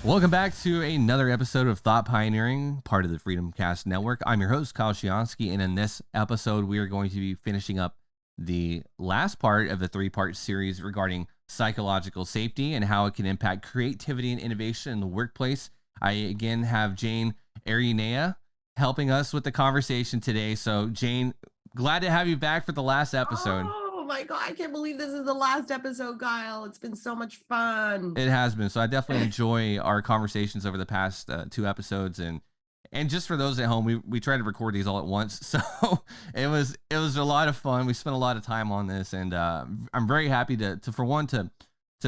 Welcome back to another episode of Thought Pioneering, part of the FreedomCast network. I'm your host, Kyle Shionsky, and in this episode, we are going to be finishing up the last part of the three-part series regarding psychological safety and how it can impact creativity and innovation in the workplace. I, again, have Jane Yrenaya helping us with the conversation today. So, Jane, glad to have you back for the last episode. Oh my God, I can't believe this is the last episode, Kyle. It's been so much fun. It has been. So I definitely enjoy our conversations over the past two episodes, and just for those at home, we tried to record these all at once, so it was a lot of fun. We spent a lot of time on this, and I'm very happy to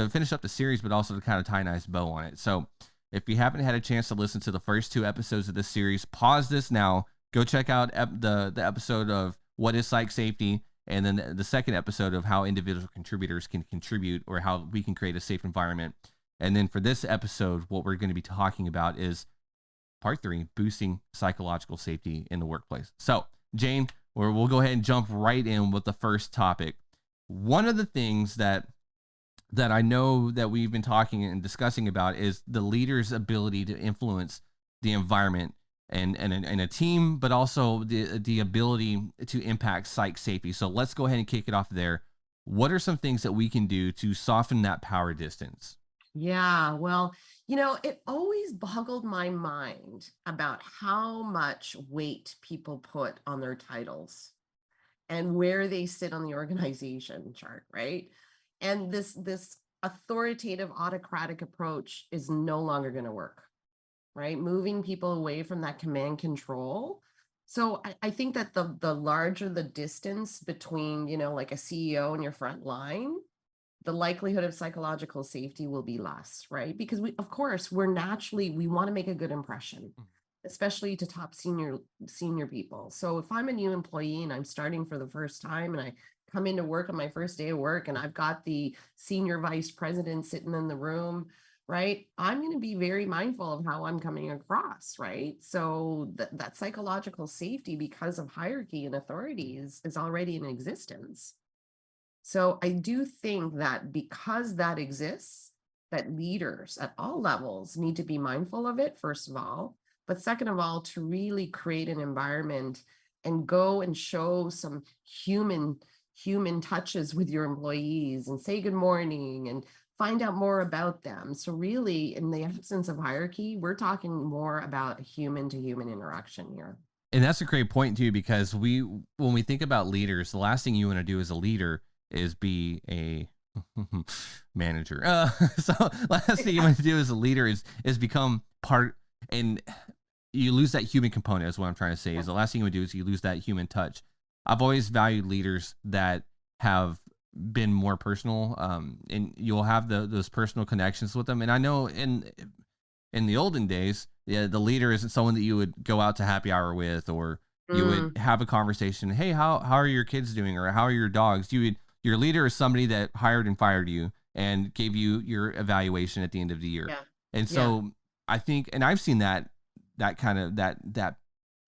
finish up the series, but also to kind of tie a nice bow on it. So if you haven't had a chance to listen to the first two episodes of this series, pause this now. Go check out the episode of What is Psych Safety, and then the second episode of how individual contributors can contribute or how we can create a safe environment. And then for this episode, what we're going to be talking about is part 3, boosting psychological safety in the workplace. So, Jane, we'll go ahead and jump right in with the first topic. One of the things that I know that we've been talking and discussing about is the leader's ability to influence the environment and a team, but also the ability to impact psych safety. So let's go ahead and kick it off there. What are some things that we can do to soften that power distance? Yeah, well, it always boggled my mind about how much weight people put on their titles and where they sit on the organization chart, right? And this authoritative autocratic approach is no longer going to work. Right? Moving people away from that command control. So I think that the larger the distance between, like a CEO and your front line, the likelihood of psychological safety will be less, right? Because we want to make a good impression, especially to top senior people. So if I'm a new employee and I'm starting for the first time and I come into work on my first day of work and I've got the senior vice president sitting in the room, right? I'm going to be very mindful of how I'm coming across, right? So that psychological safety, because of hierarchy and authority, is already in existence. So I do think that because that exists, that leaders at all levels need to be mindful of it, first of all, but second of all, to really create an environment and go and show some human touches with your employees and say good morning and find out more about them. So really, in the absence of hierarchy, we're talking more about human to human interaction here. And that's a great point too, because when we think about leaders, the last thing you want to do as a leader is be a manager. So last thing you want to do as a leader is become part, and you lose that human component, is what I'm trying to say. Is the last thing you would do is you lose that human touch. I've always valued leaders that have been more personal, and you'll have those personal connections with them. And I know in the olden days, the leader isn't someone that you would go out to happy hour with, or you would have a conversation. Hey, how are your kids doing, or how are your dogs? Your leader is somebody that hired and fired you and gave you your evaluation at the end of the year. Yeah. And so I think, and I've seen that kind of the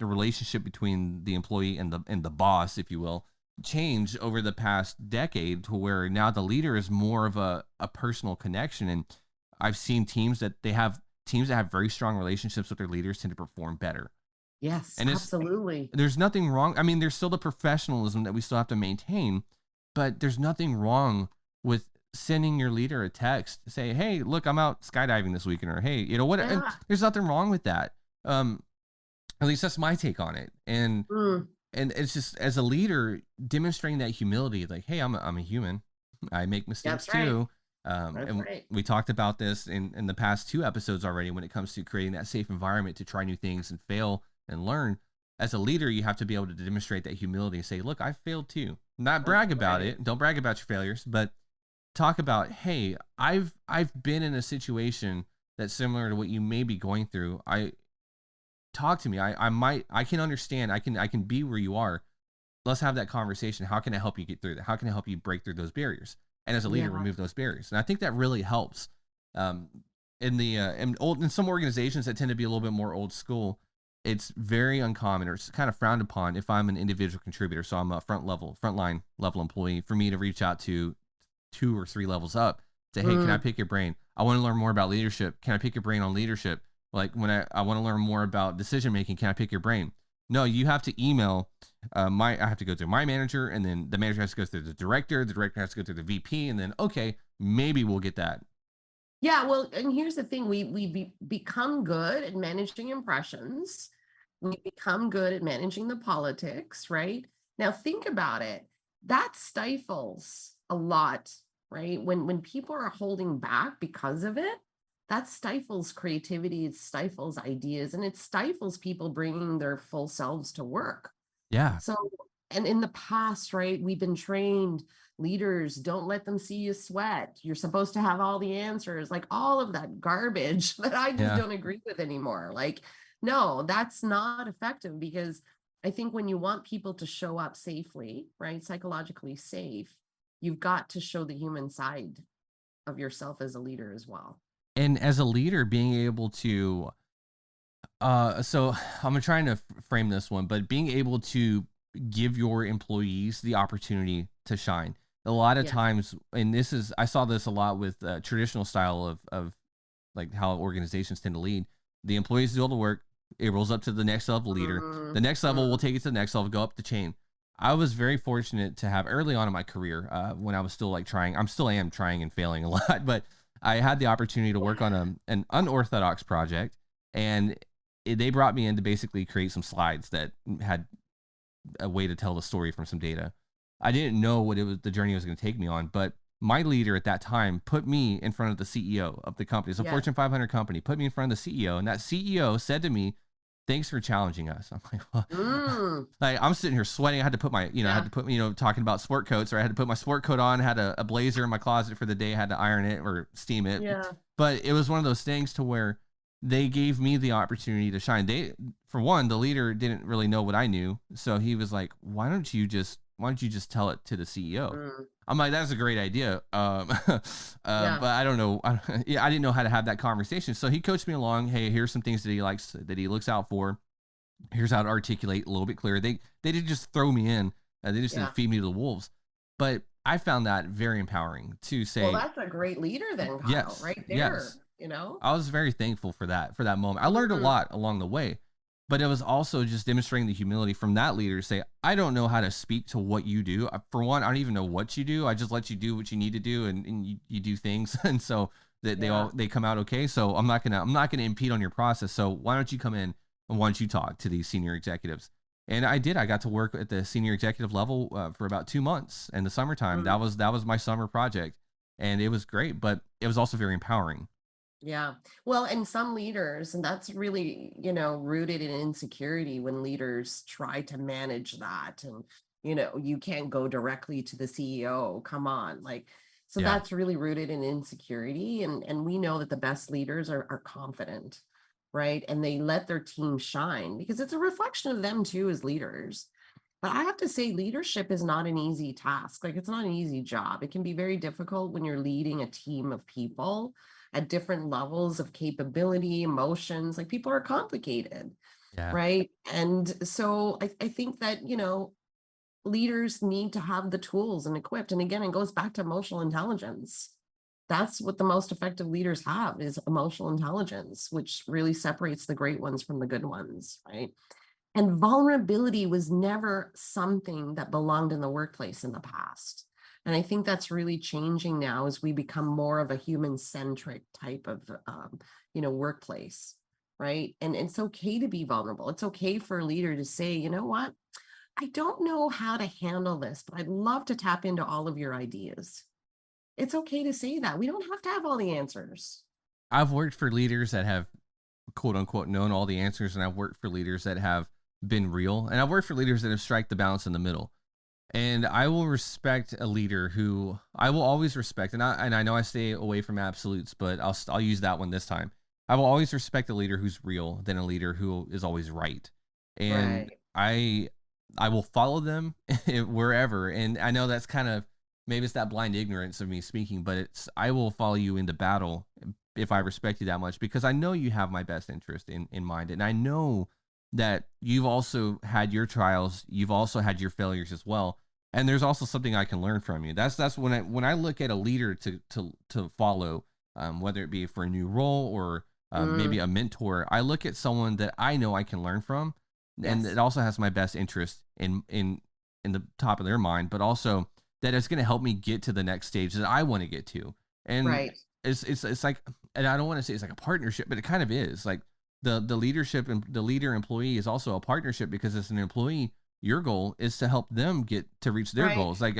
relationship between the employee and the boss, if you will, change over the past decade to where now the leader is more of a personal connection. And I've seen teams that have very strong relationships with their leaders tend to perform better. Yes, and absolutely. There's nothing wrong. I mean, there's still the professionalism that we still have to maintain, but there's nothing wrong with sending your leader a text to say, hey, look, I'm out skydiving this weekend, or hey, what? Yeah. There's nothing wrong with that. At least that's my take on it. And it's just, as a leader, demonstrating that humility, like, hey, I'm a human. I make mistakes too. Right. We talked about this in the past 2 episodes already when it comes to creating that safe environment to try new things and fail and learn. As a leader, you have to be able to demonstrate that humility and say, look, I failed too. Not brag about it. Don't brag about your failures, but talk about, hey, I've been in a situation that's similar to what you may be going through. Talk to me. I can understand. I can be where you are. Let's have that conversation. How can I help you get through that? How can I help you break through those barriers? And as a leader, remove those barriers. And I think that really helps. In some organizations that tend to be a little bit more old school, it's very uncommon, or it's kind of frowned upon, if I'm an individual contributor, so I'm a frontline level employee, for me to reach out to 2 or 3 levels up, say, hey, can I pick your brain? I want to learn more about leadership. Can I pick your brain on leadership? Like when I want to learn more about decision making, can I pick your brain? No, you have to email I have to go through my manager, and then the manager has to go through the director has to go through the VP, and then okay, maybe we'll get that. Yeah, well, and here's the thing, become good at managing impressions. We become good at managing the politics, right? Now think about it. That stifles a lot, right? When people are holding back because of it, that stifles creativity, it stifles ideas, and it stifles people bringing their full selves to work. Yeah. So, and in the past, right, we've been trained, leaders, don't let them see you sweat. You're supposed to have all the answers, like all of that garbage that I just Yeah. don't agree with anymore. Like, no, that's not effective, because I think when you want people to show up safely, right, psychologically safe, you've got to show the human side of yourself as a leader as well. And as a leader, being able to so I'm trying to frame this one, but being able to give your employees the opportunity to shine. A lot of Yes. times, and this is, I saw this a lot with traditional style of like how organizations tend to lead. The employees do all the work. It rolls up to the next level leader. The Mm, next level will mm, take it to the next level, go up the chain. I was very fortunate to have early on in my career, when I was still like trying, I'm still am trying and failing a lot, but I had the opportunity to work on an unorthodox project, and they brought me in to basically create some slides that had a way to tell the story from some data. I didn't know what it was, the journey was going to take me on, but my leader at that time put me in front of the CEO of the company. It's a yes. Fortune 500 company, put me in front of the CEO, and that CEO said to me, "Thanks for challenging us." I'm like, well, Mm, like I'm sitting here sweating. I had to put my, I had yeah. to put, talking about sport coats, or I had to put my sport coat on, had a blazer in my closet for the day, I had to iron it or steam it. Yeah. But it was one of those things to where they gave me the opportunity to shine. They, for one, the leader didn't really know what I knew. So he was like, why don't you just tell it to the CEO? Mm, I'm like, that's a great idea. yeah. But I don't know. Yeah, I didn't know how to have that conversation. So he coached me along. Hey, here's some things that he likes, that he looks out for. Here's how to articulate a little bit clearer. They didn't just throw me in. They just didn't Yeah. feed me to the wolves. But I found that very empowering to Well, say, that's a great leader then, Kyle, yes, right yes. there, you know? I was very thankful for that moment. I learned a Mm, lot along the way, but it was also just demonstrating the humility from that leader to say, I don't know how to speak to what you do. For one, I don't even know what you do. I just let you do what you need to do, and you do things. And so that yeah. they come out okay. So I'm not gonna impede on your process. So why don't you come in and why don't you talk to these senior executives? And I did. I got to work at the senior executive level for about 2 months in the summertime. Mm, That was my summer project, and it was great. But it was also very empowering. yeah. Well, and some leaders, and that's really, rooted in insecurity when leaders try to manage that. And, you can't go directly to the CEO. Come on. Like, so Yeah. that's really rooted in insecurity. And we know that the best leaders are confident, right? And they let their team shine because it's a reflection of them too as leaders. But I have to say, leadership is not an easy task. Like, it's not an easy job. It can be very difficult when you're leading a team of people at different levels of capability, emotions. Like, people are complicated, Yeah. right? And so I think that, leaders need to have the tools and equipped. And again, it goes back to emotional intelligence. That's what the most effective leaders have, is emotional intelligence, which really separates the great ones from the good ones, right? And vulnerability was never something that belonged in the workplace in the past. And I think that's really changing now as we become more of a human centric type of, workplace, right? And it's okay to be vulnerable. It's okay for a leader to say, you know what? I don't know how to handle this, but I'd love to tap into all of your ideas. It's okay to say that. We don't have to have all the answers. I've worked for leaders that have quote unquote known all the answers, and I've worked for leaders that have been real, and I've worked for leaders that have strike the balance in the middle. And I will respect a leader who I will always respect, and I know I stay away from absolutes, but I'll use that one this time. I will always respect a leader who's real than a leader who is always right. And Right. I will follow them wherever. And I know that's kind of, maybe it's that blind ignorance of me speaking, but it's, I will follow you into battle if I respect you that much, because I know you have my best interest in mind, and I know that you've also had your trials, you've also had your failures as well, and there's also something I can learn from you. That's when I look at a leader to follow, whether it be for a new role or Mm, maybe a mentor. I look at someone that I know I can learn from, and it yes. also has my best interest in the top of their mind, but also that it's going to help me get to the next stage that I want to get to. And Right. it's like, and I don't want to say it's like a partnership, but it kind of is. Like the leadership and the leader employee is also a partnership, because as an employee, your goal is to help them get to reach their Right. goals. Like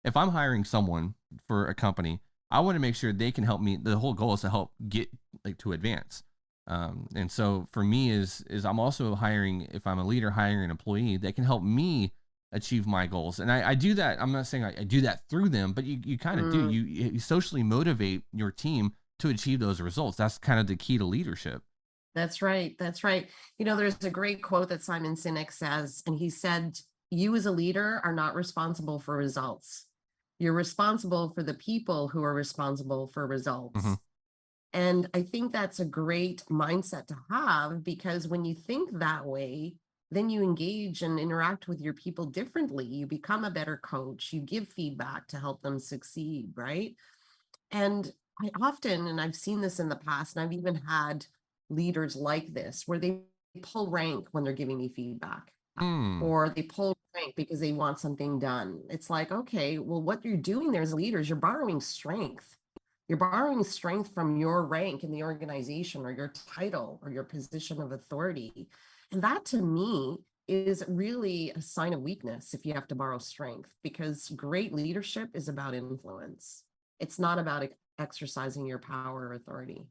if I'm hiring someone for a company, I want to make sure they can help me. The whole goal is to help get like to advance. And so for me is I'm also hiring, if I'm a leader, hiring an employee that can help me achieve my goals. And I do that. I'm not saying I do that through them, but you kind of do. Mm, You socially motivate your team to achieve those results. That's kind of the key to leadership. that's right. That's right. You know, there's a great quote that Simon Sinek says, and he said, "You as a leader are not responsible for results. You're responsible for the people who are responsible for Hmm. results." And I think that's a great mindset to have, because when you think that way, then you engage and interact with your people differently. You become a better coach. You give feedback to help them succeed, right? And I often, and I've seen this in the past, and I've even had leaders like this where they pull rank when they're giving me feedback, Mm. or they pull rank because they want something done. It's like, okay, well, what you're doing there as leaders, you're borrowing strength. You're borrowing strength from your rank in the organization, or your title, or your position of authority. And that to me is really a sign of weakness if you have to borrow strength, because great leadership is about influence. It's not about exercising your power or authority.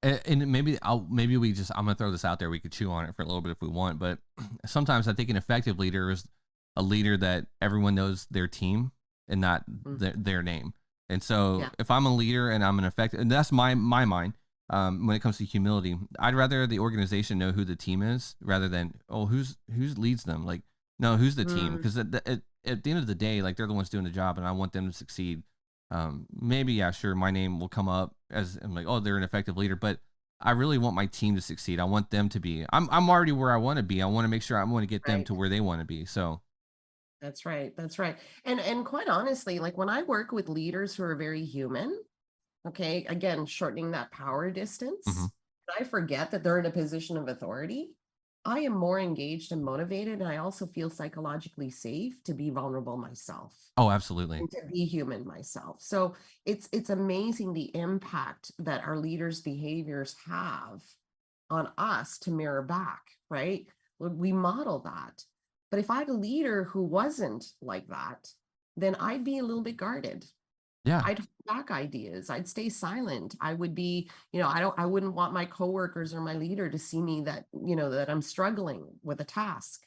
And maybe we just, I'm gonna throw this out there. We could chew on it for a little bit if we want, but sometimes I think an effective leader is a leader that everyone knows their team and not Mm, their name. And so yeah, if I'm a leader and I'm an effective, and that's my mind. When it comes to humility, I'd rather the organization know who the team is rather than, oh, who's leads them. Like, no, who's the team? mm, Because at the end of the day, like, they're the ones doing the job, and I want them to succeed. Maybe, yeah, sure, my name will come up as, I'm like, oh, they're an effective leader, but I really want my team to succeed. I want them to be. I'm already where I want to be. I want to make sure I want to get them right. to where they want to be. So, That's right. That's right. And quite honestly, like when I work with leaders who are very human, okay, again, shortening that power mhm. distance, I forget that they're in a position of authority. I am more engaged and motivated, and I also feel psychologically safe to be vulnerable myself Oh, absolutely. and to be human myself. So it's amazing the impact that our leaders' behaviors have on us to mirror back, right? We model that. But if I had a leader who wasn't like that, then I'd be a little bit guarded. Yeah. I'd hold back ideas. I'd stay silent. I would be, I wouldn't want my coworkers or my leader to see me that, that I'm struggling with a task.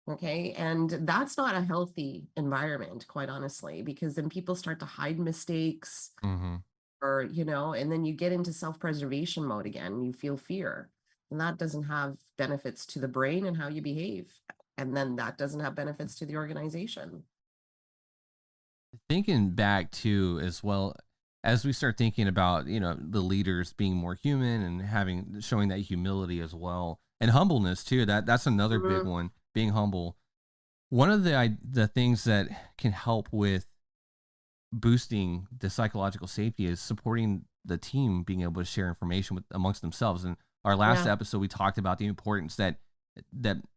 Okay. And that's not a healthy environment, quite honestly, because then people start to hide mistakes, Hmm. or, and then you get into self-preservation mode again. You feel fear. And that doesn't have benefits to the brain and how you behave. And then that doesn't have benefits to the organization. Thinking back to, as well, as we start thinking about, the leaders being more human and having, showing that humility as well, and humbleness too. That's another big Mhm. one. Being humble. One of the things that can help with boosting the psychological safety is supporting the team being able to share information with amongst themselves. And our last Yeah. episode, we talked about the importance that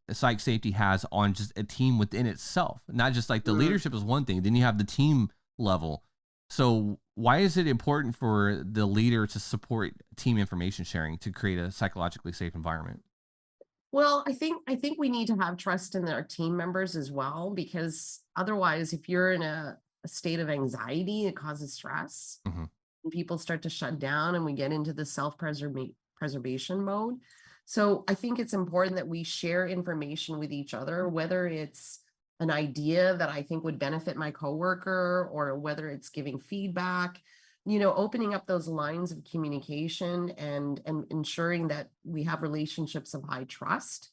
psych safety has on just a team within itself, not just like the Mm. leadership is one thing, then you have the team level. So why is it important for the leader to support team information sharing to create a psychologically safe environment? Well, I think we need to have trust in our team members as well, because otherwise, if you're in a state of anxiety, it causes stress. Hmm. And people start to shut down, and we get into the self-preservation mode. So I think it's important that we share information with each other, whether it's an idea that I think would benefit my coworker, or whether it's giving feedback, opening up those lines of communication, and ensuring that we have relationships of high trust,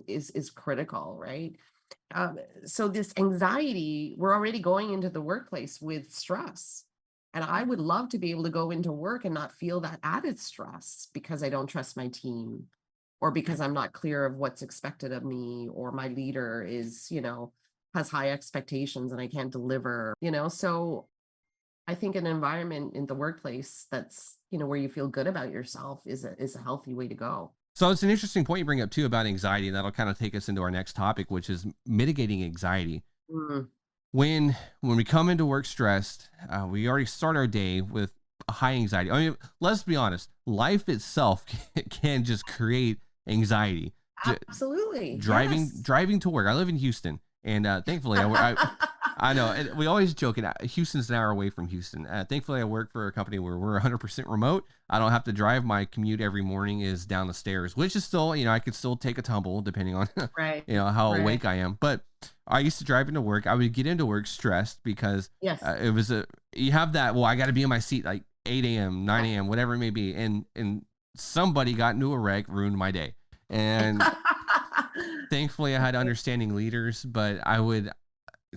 is critical, right? um, so this anxiety, we're already going into the workplace with stress. And I would love to be able to go into work and not feel that added stress because I don't trust my team, or because I'm not clear of what's expected of me, or my leader is, has high expectations and I can't deliver. So I think an environment in the workplace that's, where you feel good about yourself is a healthy way to go. So it's an interesting point you bring up too about anxiety, and that'll kind of take us into our next topic, which is mitigating anxiety. Mm, When we come into work stressed, we already start our day with a high anxiety. I mean, let's be honest, life itself can just create anxiety. absolutely. Driving to work. I live in Houston, and thankfully, I know we always joke. And Houston's an hour away from Houston. Thankfully, I work for a company where we're 100% remote. I don't have to drive. My commute every morning is down the stairs, which is still, I could still take a tumble depending on, Right. how Right. awake I am. But I used to drive into work. I would get into work stressed because Yes. it was you have that. Well, I got to be in my seat like 8 a.m., 9 a.m., whatever it may be, and somebody got into a wreck, ruined my day, and thankfully I had understanding leaders, but I would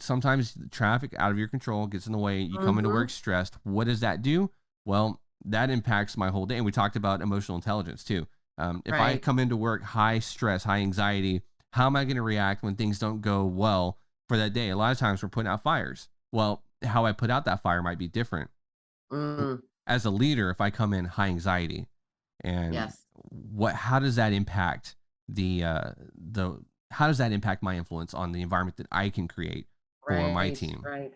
sometimes traffic out of your control gets in the way. You come into Mhm. work stressed. What does that do? Well, that impacts my whole day. And we talked about emotional intelligence too. If I Right. come into work high stress, high anxiety, how am I going to react when things don't go well for that day? A lot of times we're putting out fires. Well, how I put out that fire might be different. Mm, As a leader, if I come in high anxiety, and yes. how does that impact the how does that impact my influence on the environment that I can create for my Right. team? Right.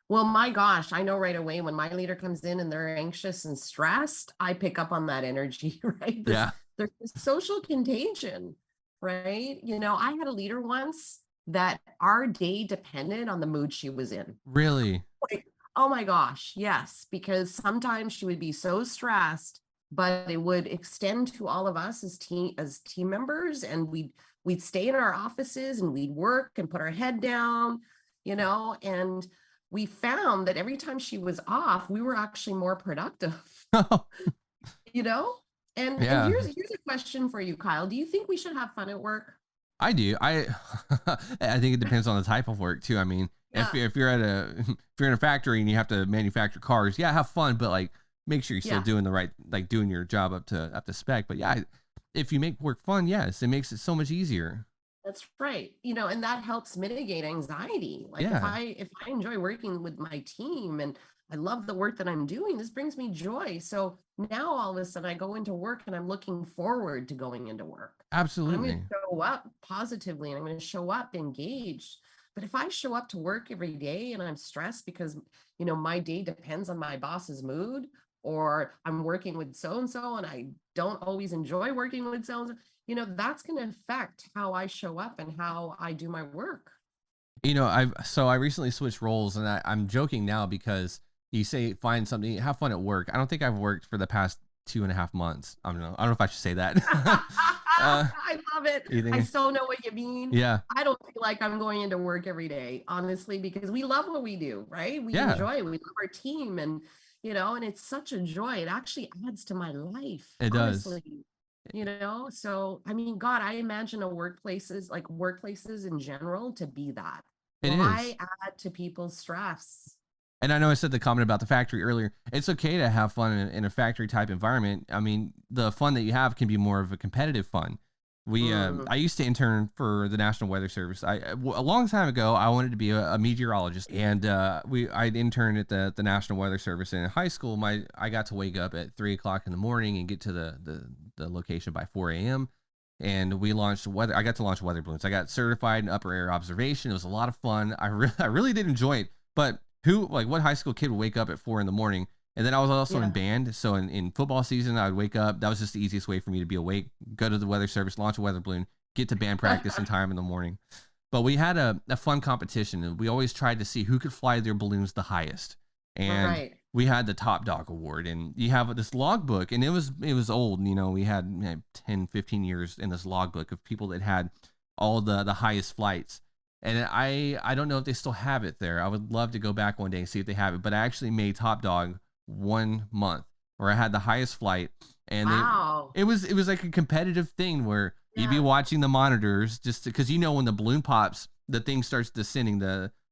Well, my gosh, I know right away when my leader comes in and they're anxious and stressed, I pick up on that energy, right? Yeah, There's this social contagion, right? I had a leader once that our day depended on the mood she was in. really. Like, oh my gosh, yes, because sometimes she would be so stressed, but it would extend to all of us as team members, and we'd stay in our offices and we'd work and put our head down, and we found that every time she was off, we were actually more productive, you know? And Yeah, here's a question for you, Kyle. Do you think we should have fun at work? I do. I think it depends on the type of work too. I mean, Yeah. if you're at a if you're in a factory and you have to manufacture cars, yeah, have fun, but like make sure you're still Yeah. doing the right, like doing your job up to spec. But yeah, if you make work fun, yes, it makes it so much easier. That's right. And that helps mitigate anxiety. Like if Yeah, I if I enjoy working with my team and I love the work that I'm doing, this brings me joy. So now all of a sudden I go into work and I'm looking forward to going into work. And I'm going to absolutely. show up positively and I'm going to show up engaged. But if I show up to work every day and I'm stressed because, my day depends on my boss's mood, or I'm working with so and so and I don't always enjoy working with so and so, that's going to affect how I show up and how I do my work. I recently switched roles, and I'm joking now because you say find something, have fun at work. I don't think I've worked for the past 2.5 months. I don't know if I should say that. I love it. You I think? so know what you mean. Yeah, I don't feel like I'm going into work every day, honestly, because we love what we do, right? We yeah, enjoy it. We love our team and it's such a joy. It actually adds to my life, it does. honestly. So I mean, God, I imagine workplaces in general to be that. It is. Why add to people's stress? And I know I said the comment about the factory earlier. It's okay to have fun in a factory type environment. I mean, the fun that you have can be more of a competitive fun. Mm, I used to intern for the National Weather Service. A long time ago, I wanted to be a meteorologist, and I'd interned at the National Weather Service. And in high school, I got to wake up at 3 o'clock in the morning and get to the location by 4 a.m. And we launched weather. I got to launch weather balloons. I got certified in upper air observation. It was a lot of fun. I really did enjoy it. But what high school kid would wake up at 4 in the morning? And then I was also in yeah. band. So in football season, I would wake up. That was just the easiest way for me to be awake, go to the weather service, launch a weather balloon, get to band practice in time in the morning. But we had a fun competition, and we always tried to see who could fly their balloons the highest. And Right. we had the top dog award, and you have this logbook, and it was old. We had 10, 15 years in this logbook of people that had all the highest flights. And I don't know if they still have it there. I would love to go back one day and see if they have it. But I actually made top dog 1 month where I had the highest flight, and Wow. it was like a competitive thing where you'd be Yeah. watching the monitors just because when the balloon pops, the thing starts descending.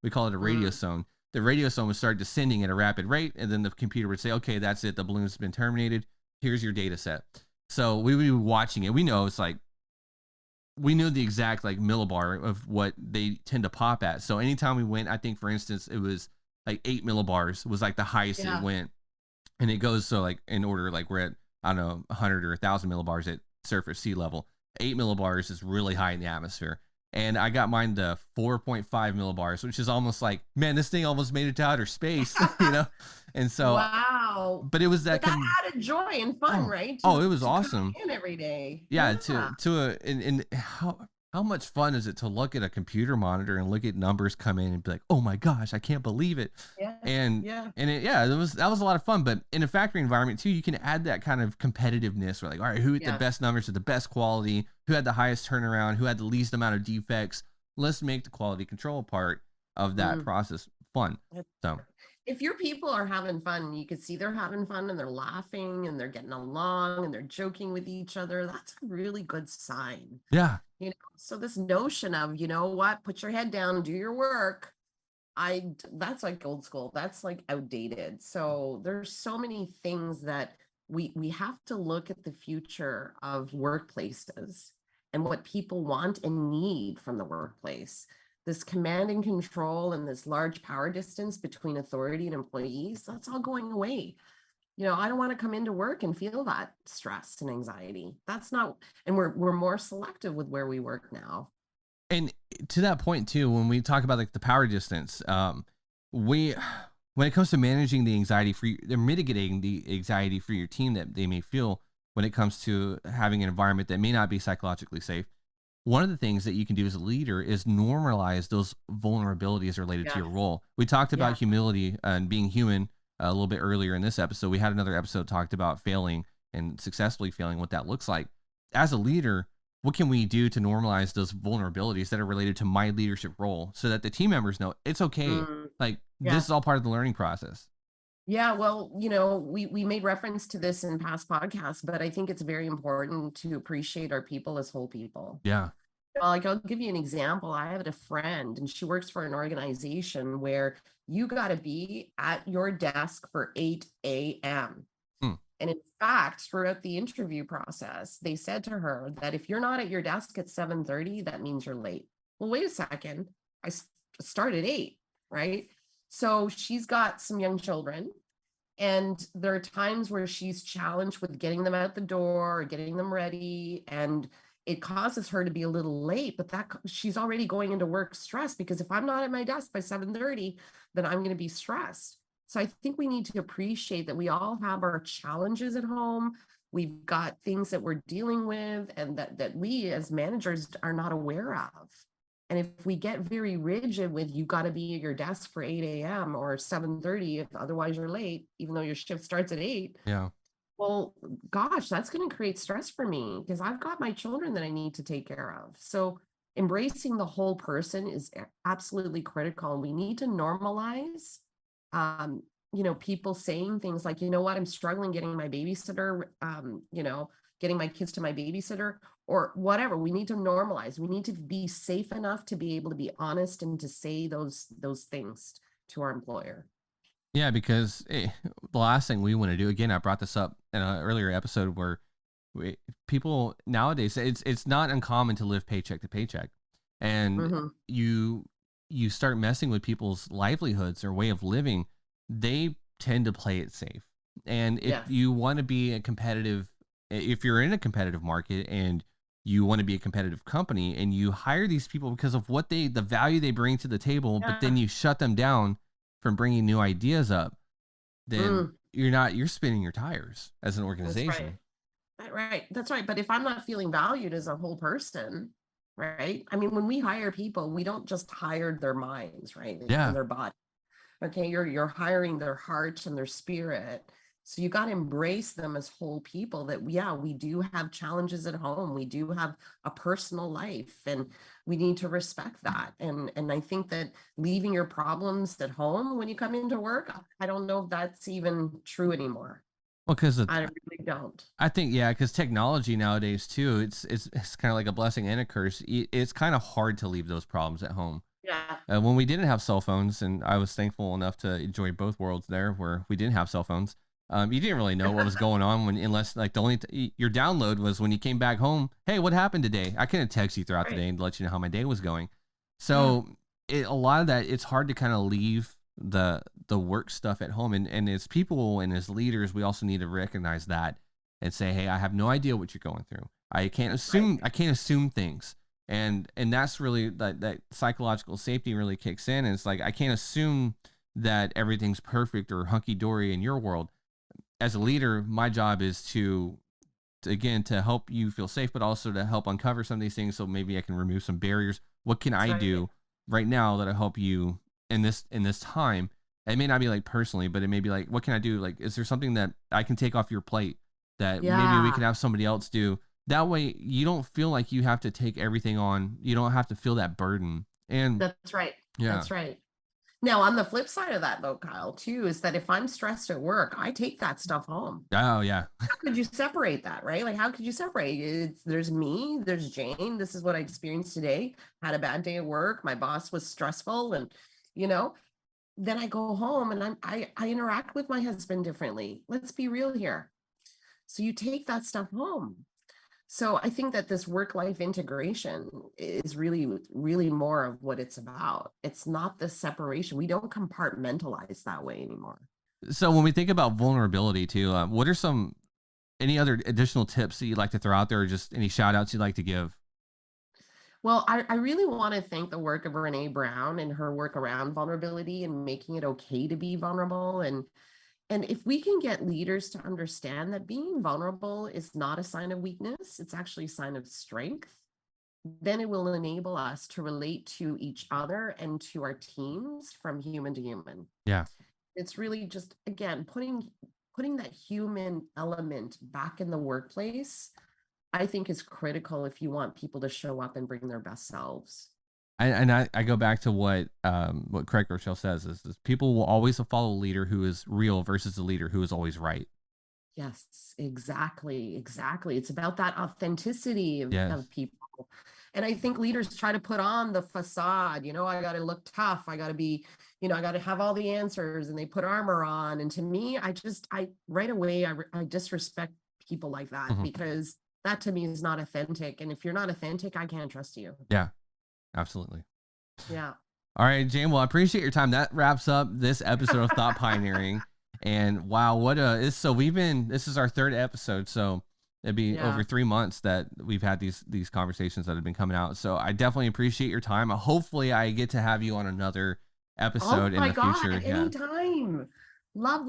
We call it a radio Mm, zone. The radio zone would start descending at a rapid rate, and then the computer would say, "Okay, that's it. The balloon's been terminated. Here's your data set." So we would be watching it. We knew the exact like millibar of what they tend to pop at. So anytime we went, I think for instance, it was like 8 millibars was like the highest it Yeah. went. And it goes, so like in order, like we're at, I don't know, 100 or 1,000 millibars at surface sea level. 8 millibars is really high in the atmosphere. And I got mine to 4.5 millibars, which is almost like, man, this thing almost made it to outer space, you know? And so, Wow. but it was But that, that added joy and fun, oh, right? oh, it was To come awesome. in every day. Yeah, Yeah. and how much fun is it to look at a computer monitor and look at numbers come in and be like, oh my gosh, I can't believe it. Yeah. And Yeah. yeah, that was a lot of fun. But in a factory environment too, you can add that kind of competitiveness where like, all right, who had the Yes. best numbers or the best quality, who had the highest turnaround, who had the least amount of defects. Let's make the quality control part of that Mm. process fun. That's So true. If your people are having fun, you can see they're having fun and they're laughing and they're getting along and they're joking with each other. That's a really good sign. yeah. So this notion of, you know what, put your head down, do your work. That's like old school. That's like outdated. So there's so many things that we have to look at the future of workplaces and what people want and need from the workplace. This command and control and this large power distance between authority and employees, that's all going away. I don't want to come into work and feel that stress and anxiety. That's not, and we're more selective with where we work now. And to that point too, when we talk about like the power distance, we when it comes to managing the anxiety for they're mitigating the anxiety for your team that they may feel when it comes to having an environment that may not be psychologically safe. One of the things that you can do as a leader is normalize those vulnerabilities related to Yeah. your role. We talked Yeah. about humility and being human a little bit earlier in this episode. We had another episode talked about failing and successfully failing, what that looks like. As a leader, what can we do to normalize those vulnerabilities that are related to my leadership role so that the team members know it's okay? Mm, Like yeah. this is all part of the learning process. Yeah, well, we made reference to this in past podcasts, but I think it's very important to appreciate our people as whole people. Yeah. Like, I'll give you an example. I have a friend, and she works for an organization where you got to be at your desk for 8 a.m. Hmm. And in fact, throughout the interview process, they said to her that if you're not at your desk at 7:30, that means you're late. Well, wait a second. I start at 8, right? So she's got some young children, and there are times where she's challenged with getting them out the door or getting them ready, and it causes her to be a little late, but she's already going into work stressed, because if I'm not at my desk by 7:30, then I'm going to be stressed. So I think we need to appreciate that we all have our challenges at home. We've got things that we're dealing with and that we as managers are not aware of. And if we get very rigid with you got to be at your desk for 8 a.m. or 7:30, if otherwise you're late, even though your shift starts at 8, Yeah. well, gosh, that's going to create stress for me because I've got my children that I need to take care of. So embracing the whole person is absolutely critical. And we need to normalize, people saying things like, you know what, I'm struggling getting my babysitter, getting my kids to my babysitter or whatever. We need to normalize. We need to be safe enough to be able to be honest and to say those things to our employer. Yeah, because the last thing we want to do, again, I brought this up in an earlier episode where people nowadays, it's not uncommon to live paycheck to paycheck, and Mm-hmm. you start messing with people's livelihoods or way of living, they tend to play it safe. And if Yeah. you want to be if you're in a competitive market and you want to be a competitive company and you hire these people because of the value they bring to the table, but then Yeah. you shut them down from bringing new ideas up, then Mm. you're spinning your tires as an That's right. organization. Right. That's right. But if I'm not feeling valued as a whole person, right? I mean, when we hire people, we don't just hire their minds, right? Yeah. And their body. Okay. You're hiring their heart and their spirit. So you got to embrace them as whole people that, yeah, we do have challenges at home. We do have a personal life and we need to respect that. And I think that leaving your problems at home when you come into work, I don't know if that's even true anymore. Well, because I really don't. I think, yeah, because technology nowadays too, it's kind of like a blessing and a curse. It's kind of hard to leave those problems at home. Yeah. When we didn't have cell phones, and I was thankful enough to enjoy both worlds there, where we didn't have cell phones. You didn't really know what was going on unless like the only your download was when you came back home. Hey, what happened today? I couldn't text you throughout the day and let you know how my day was going. So a lot of that, it's hard to kind of leave the work stuff at home. And as people and as leaders, we also need to recognize that and say, hey, I have no idea what you're going through. I can't assume things. And that's really that psychological safety really kicks in. And it's like, I can't assume that everything's perfect or hunky-dory in your world. As a leader, my job is to again, to help you feel safe, but also to help uncover some of these things. So maybe I can remove some barriers. What can I do right now that'll help you in this time? It may not be like personally, but it may be like, what can I do? Like, is there something that I can take off your plate that maybe we can have somebody else do? That way you don't feel like you have to take everything on. You don't have to feel that burden. And That's right. yeah. That's right. Now, on the flip side of that, though, Kyle, too, is that if I'm stressed at work, I take that stuff home. Oh, yeah. How could you separate that, right? Like, how could you separate? There's me, there's Jane. This is what I experienced today. Had a bad day at work. My boss was stressful. And, then I go home and I interact with my husband differently. Let's be real here. So you take that stuff home. So I think that this work-life integration is really, really more of what it's about. It's not the separation. We don't compartmentalize that way anymore. So when we think about vulnerability too, what are any other additional tips that you'd like to throw out there, or just any shout outs you'd like to give? Well, I really want to thank the work of Brene Brown and her work around vulnerability and making it okay to be vulnerable. And if we can get leaders to understand that being vulnerable is not a sign of weakness, it's actually a sign of strength, then it will enable us to relate to each other and to our teams from human to human. Yeah. It's really just, again, putting that human element back in the workplace, I think is critical if you want people to show up and bring their best selves. I go back to what Craig Rochelle says is people will always follow a leader who is real versus a leader who is always right. Yes, exactly. It's about that authenticity of people. And I think leaders try to put on the facade, I got to look tough. I got to be, I got to have all the answers, and they put armor on. And to me, I right away, I disrespect people like that, because that to me is not authentic. And if you're not authentic, I can't trust you. Yeah. Absolutely. Yeah. All right, Jane. Well, I appreciate your time. That wraps up this episode of Thought Pioneering. And wow, this is our third episode. So it'd be over 3 months that we've had these conversations that have been coming out. So I definitely appreciate your time. Hopefully I get to have you on another episode in the future. Anytime. Love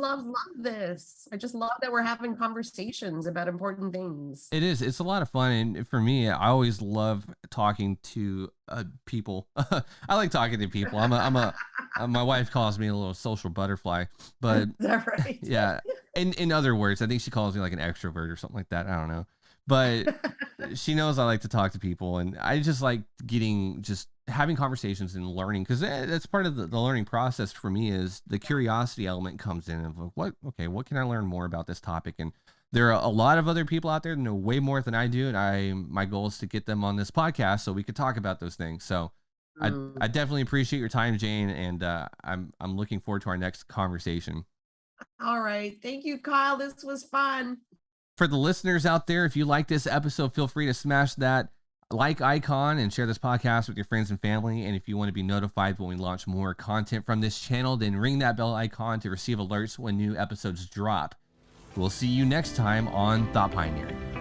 this. I just love that we're having conversations about important things. It's a lot of fun. And for me, I always love talking to people. I like talking to people. My wife calls me a little social butterfly, but is that right? Yeah. In other words, I think she calls me like an extrovert or something like that. I don't know, but she knows I like to talk to people, and I just like having conversations and learning, because that's part of the learning process for me. Is the curiosity element comes in of what can I learn more about this topic? And there are a lot of other people out there that know way more than I do, and my goal is to get them on this podcast so we could talk about those things. So I definitely appreciate your time, Jane, and I'm looking forward to our next conversation. All right, thank you, Kyle. This was fun. For the listeners out there, if you like this episode, feel free to smash that like icon and share this podcast with your friends and family. And if you want to be notified when we launch more content from this channel, then ring that bell icon to receive alerts when new episodes drop. We'll see you next time on Thought Pioneering.